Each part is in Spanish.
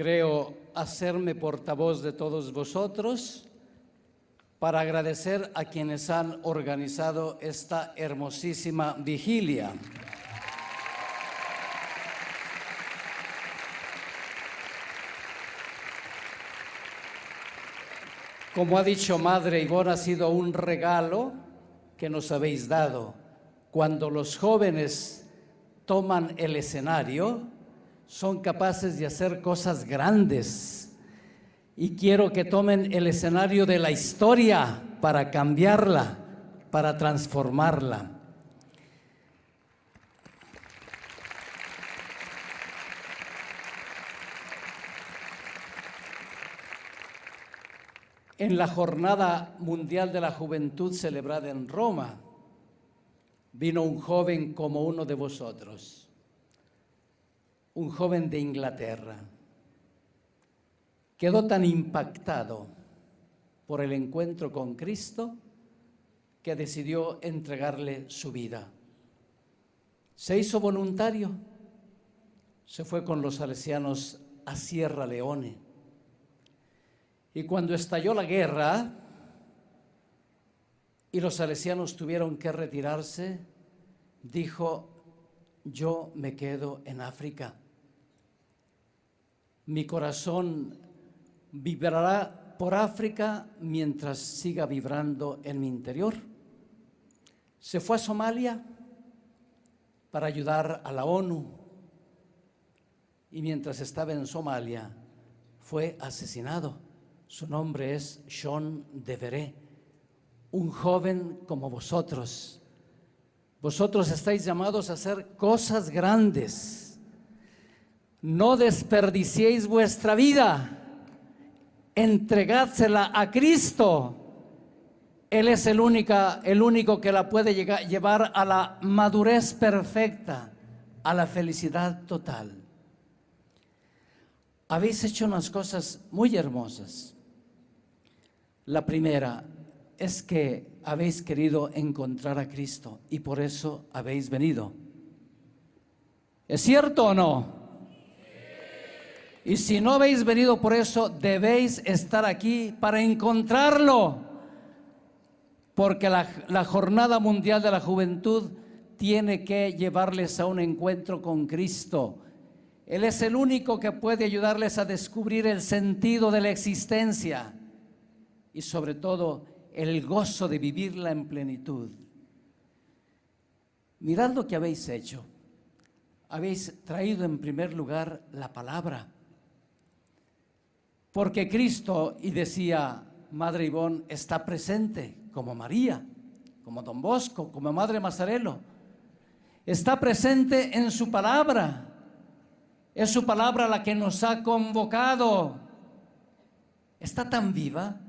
Creo hacerme portavoz de todos vosotros para agradecer a quienes han organizado esta hermosísima vigilia. Como ha dicho Madre Ivonne, ha sido un regalo que nos habéis dado. Cuando los jóvenes toman el escenario, son capaces de hacer cosas grandes. Y quiero que tomen el escenario de la historia para cambiarla, para transformarla. En la Jornada Mundial de la Juventud celebrada en Roma, vino un joven como uno de vosotros, un joven de Inglaterra. Quedó tan impactado por el encuentro con Cristo que decidió entregarle su vida. Se hizo voluntario, se fue con los salesianos a Sierra Leone. Y cuando estalló la guerra y los salesianos tuvieron que retirarse, dijo: yo me quedo en África. Mi corazón vibrará por África mientras siga vibrando en mi interior. Se fue a Somalia para ayudar a la ONU y mientras estaba en Somalia fue asesinado. Su nombre es Sean Devereux, un joven como vosotros. Vosotros estáis llamados a hacer cosas grandes. No desperdiciéis vuestra vida. Entregádsela a Cristo. Él es el único que la puede llevar a la madurez perfecta, a la felicidad total. Habéis hecho unas cosas muy hermosas. La primera es que habéis querido encontrar a Cristo y por eso habéis venido. ¿Es cierto o no? Y si no habéis venido por eso, debéis estar aquí para encontrarlo. Porque la Jornada Mundial de la Juventud tiene que llevarles a un encuentro con Cristo. Él es el único que puede ayudarles a descubrir el sentido de la existencia y sobre todo el gozo de vivirla en plenitud. Mirad lo que habéis hecho. Habéis traído en primer lugar la palabra. Porque Cristo, y decía Madre Ivonne, está presente como María, como Don Bosco, como Madre Mazzarello. Está presente en su palabra. Es su palabra la que nos ha convocado. Está tan viva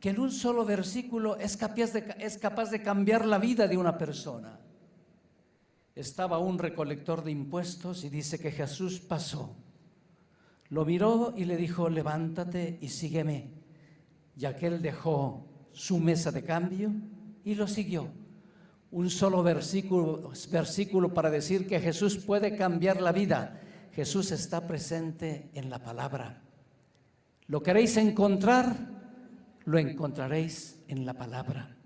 que en un solo versículo es capaz de cambiar la vida de una persona. Estaba un recolector de impuestos y dice que Jesús pasó. Lo miró y le dijo: levántate y sígueme. Y aquel dejó su mesa de cambio y lo siguió. Un solo versículo para decir que Jesús puede cambiar la vida. Jesús está presente en la palabra. ¿Lo queréis encontrar? Lo encontraréis en la palabra.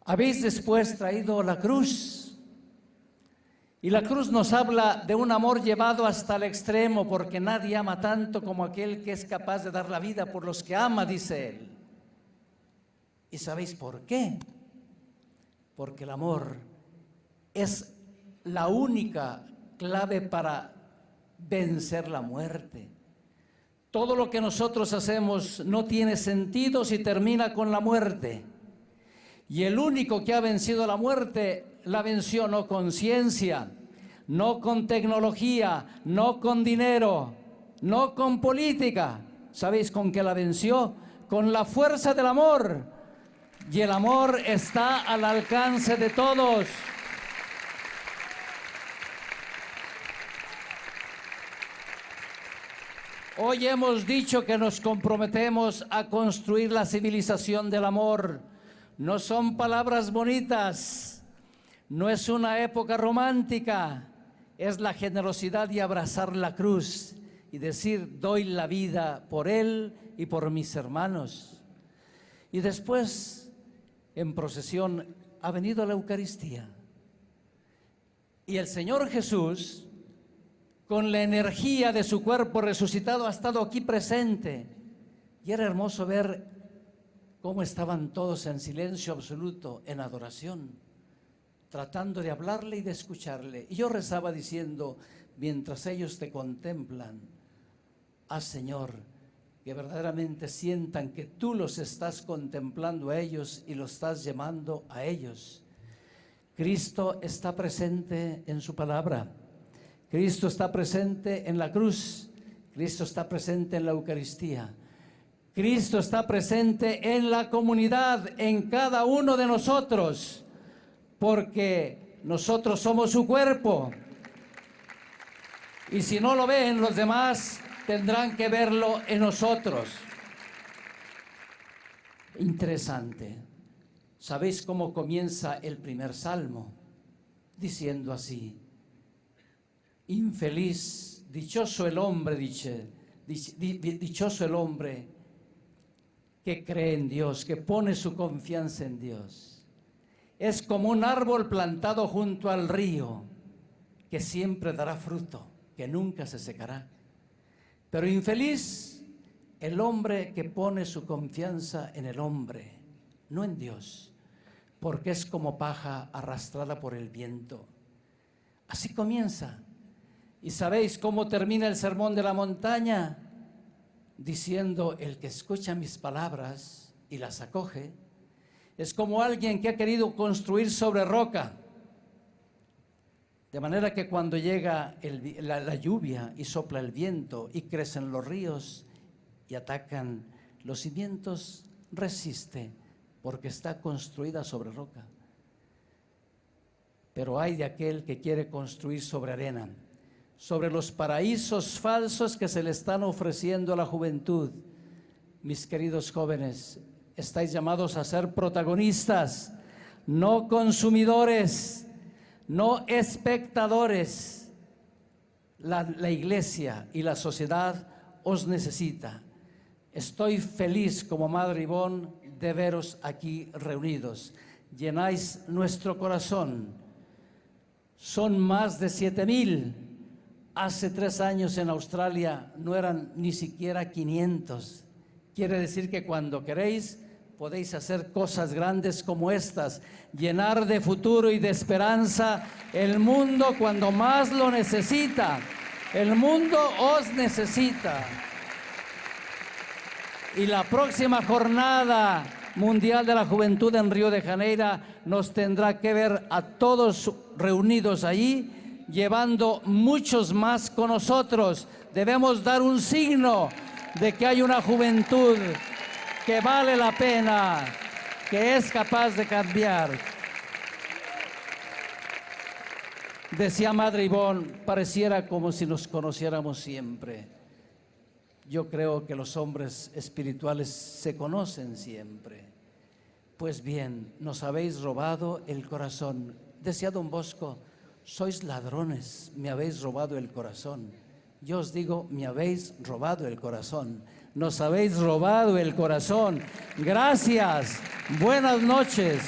Habéis después traído la cruz. Y la cruz nos habla de un amor llevado hasta el extremo, porque nadie ama tanto como aquel que es capaz de dar la vida por los que ama, dice él. ¿Y sabéis por qué? Porque el amor es la única clave para vencer la muerte. Todo lo que nosotros hacemos no tiene sentido si termina con la muerte. Y el único que ha vencido la muerte, la venció no con ciencia, no con tecnología, no con dinero, no con política. ¿Sabéis con qué la venció? Con la fuerza del amor. Y el amor está al alcance de todos. Hoy hemos dicho que nos comprometemos a construir la civilización del amor. No son palabras bonitas, no es una época romántica, es la generosidad y abrazar la cruz y decir, doy la vida por él y por mis hermanos. Y después, en procesión, ha venido la Eucaristía. Y el Señor Jesús, con la energía de su cuerpo resucitado, ha estado aquí presente. Y era hermoso ver cómo estaban todos en silencio absoluto, en adoración, tratando de hablarle y de escucharle. Y yo rezaba diciendo, mientras ellos te contemplan, haz, Señor, que verdaderamente sientan que tú los estás contemplando a ellos y los estás llamando a ellos. Cristo está presente en su palabra. Cristo está presente en la cruz. Cristo está presente en la Eucaristía. Cristo está presente en la comunidad, en cada uno de nosotros, porque nosotros somos su cuerpo. Y si no lo ven los demás, tendrán que verlo en nosotros. Interesante. ¿Sabéis cómo comienza el primer salmo? Diciendo así: infeliz, dichoso el hombre, dichoso el hombre que cree en Dios, que pone su confianza en Dios. Es como un árbol plantado junto al río, que siempre dará fruto, que nunca se secará. Pero infeliz el hombre que pone su confianza en el hombre, no en Dios, porque es como paja arrastrada por el viento. Así comienza. ¿Y sabéis cómo termina el sermón de la montaña? Diciendo, el que escucha mis palabras y las acoge, es como alguien que ha querido construir sobre roca. De manera que cuando llega la lluvia y sopla el viento y crecen los ríos y atacan los cimientos, resiste, porque está construida sobre roca. Pero hay de aquel que quiere construir sobre arena, sobre los paraísos falsos que se le están ofreciendo a la juventud. Mis queridos jóvenes, estáis llamados a ser protagonistas, no consumidores, no espectadores. La iglesia y la sociedad os necesita. Estoy feliz como Madre Ivonne de veros aquí reunidos. Llenáis nuestro corazón. Son más de 7,000. Hace 3 años en Australia no eran ni siquiera 500. Quiere decir que cuando queréis podéis hacer cosas grandes como estas, llenar de futuro y de esperanza el mundo cuando más lo necesita. El mundo os necesita. Y la próxima jornada mundial de la juventud en Río de Janeiro nos tendrá que ver a todos reunidos allí, llevando muchos más con nosotros. Debemos dar un signo de que hay una juventud que vale la pena, que es capaz de cambiar. Decía Madre Ivonne, pareciera como si nos conociéramos siempre. Yo creo que los hombres espirituales se conocen siempre. Pues bien, nos habéis robado el corazón. Decía don Bosco, sois ladrones, me habéis robado el corazón. Yo os digo, me habéis robado el corazón. Nos habéis robado el corazón. Gracias. Buenas noches.